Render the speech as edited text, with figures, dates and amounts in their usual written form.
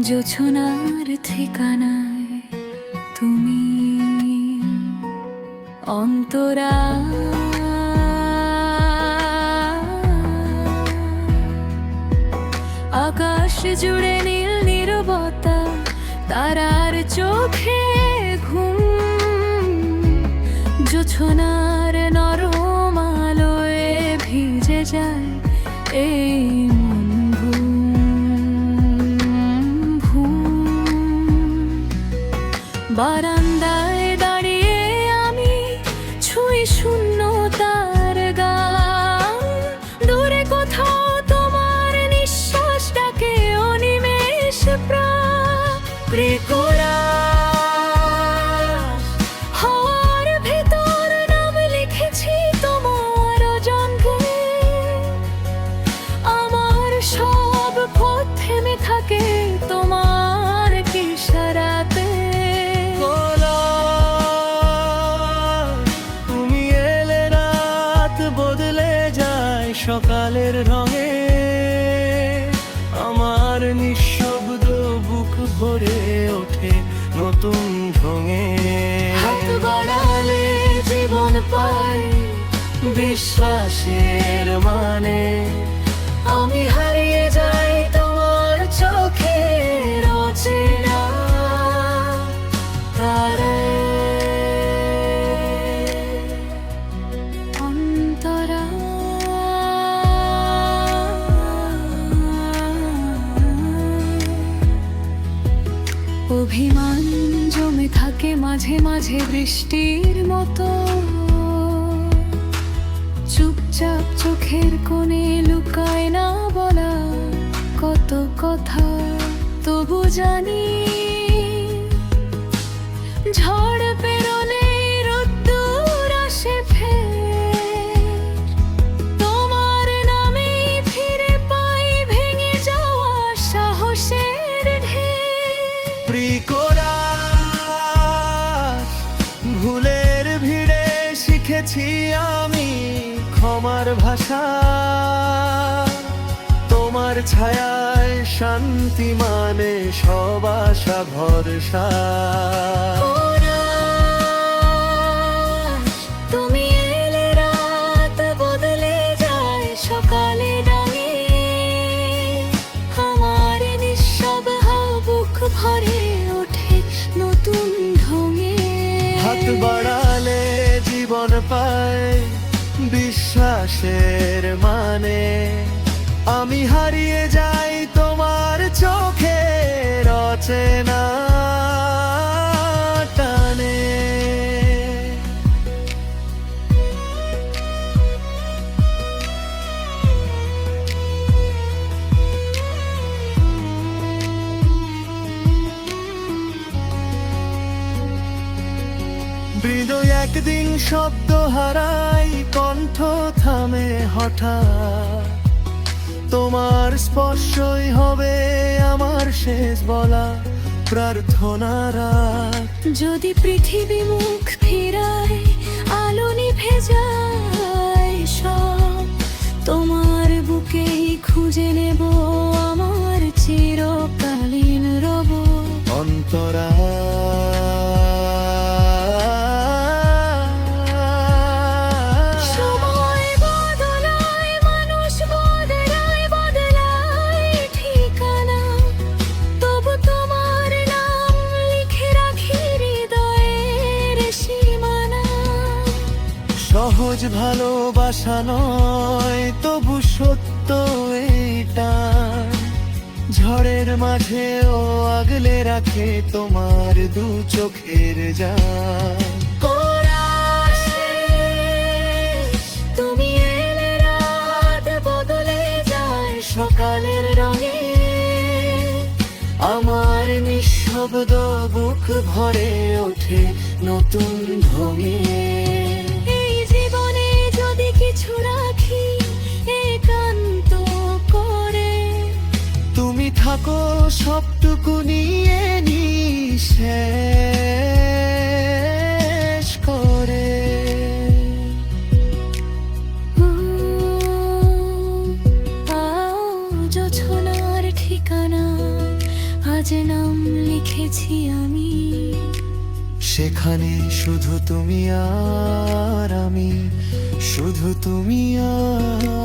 জোছনার ঠিকানায় তুমি অন্তরা। আকাশ জুড়ে নীল নীরবতা, তারার চোখে ঘুম, জোছনার নরম আলোয় ভিজে যায় এই মন ঘুম ঘুম। বারান্দায় দাঁড়িয়ে আমি ছুঁই শূন্যতার গান, দূরে কোথাও তোমার নিঃশ্বাস ডাকে অনিমেষ প্রাণ। প্রিয়করা হওয়ার ভেতর নাম লিখেছি তোমার অজান্তে, আমার সব পথ থেমে থাকে তোমার ইশারাতে। তুমি এলে রাত বদলে যায় সকালের রঙে, আমার নিঃশব্দ বুক ভরে ওঠে নতুন ঢঙে। হাত বাড়ালে জীবন পাই বিশ্বাসের মানে, আমি হারিয়ে যাই তোমার চোখের অচেনা তারায়। অন্তরা অভিমান জমে থাকে মাঝে মাঝে বৃষ্টির মতো, চুপচাপ চোখের কোণে লুকায় না বলা কত কথা। তবু জানি ঝড় পেরোলে রোদ্দুর আসে ফের, তোমার নামে ফিরে পাই ভেঙে যাওয়া সাহসের ঢের। প্রিয়করা ভুলের ভিড়ে শিখেছি আমি ক্ষমার ভাষা, তোমার ছায়ায় শান্তি মানে সব আশা ভরসা। তুমি এলে রাত বদলে যায় সকালে ডাঙে, আমার নিঃশব্দ বুক ভরে ওঠে নতুন ঢঙে। হাত বাড়ালে জীবন পায় বিশ্বাসের মানে, আমি হারিয়ে যাই তোমার চোখের অচেনা টানে। হৃদয় একদিন শব্দ হারাই, কণ্ঠ থামে হঠাৎ, তোমার স্পর্শই হবে আমার শেষ বলা প্রার্থনারা। যদি পৃথিবী মুখ ফিরায় আলো নিভে যায় সব, তোমার বুকেই খুঁজে নেব আমার চিরকালীন রব। অন্তরা সময় বদলায়, মানুষ বদলায়, বদলায় ঠিকানা, তবু তোমার নাম লিখে রাখি হৃদয়ের সীমানা। সহজ ভালোবাসা নয় তবু সত্য এইটা, ঝড়ের মাঝেও আগলে রাখে তোমার দু চোখের জান। তুমি এলে রাত বদলে যায় সকালের রঙে, আমার নিঃশব্দ বুক ভরে ওঠে নতুন ঢঙে। এই জীবনে যদি কিছু রাখি একান্ত করে, তুমি থাকো সবটুকু নিয়ে শেষ করে। আজ নাম লিখেছি আমি, সেখানে শুধু তুমি আর আমি, শুধু তুমি আর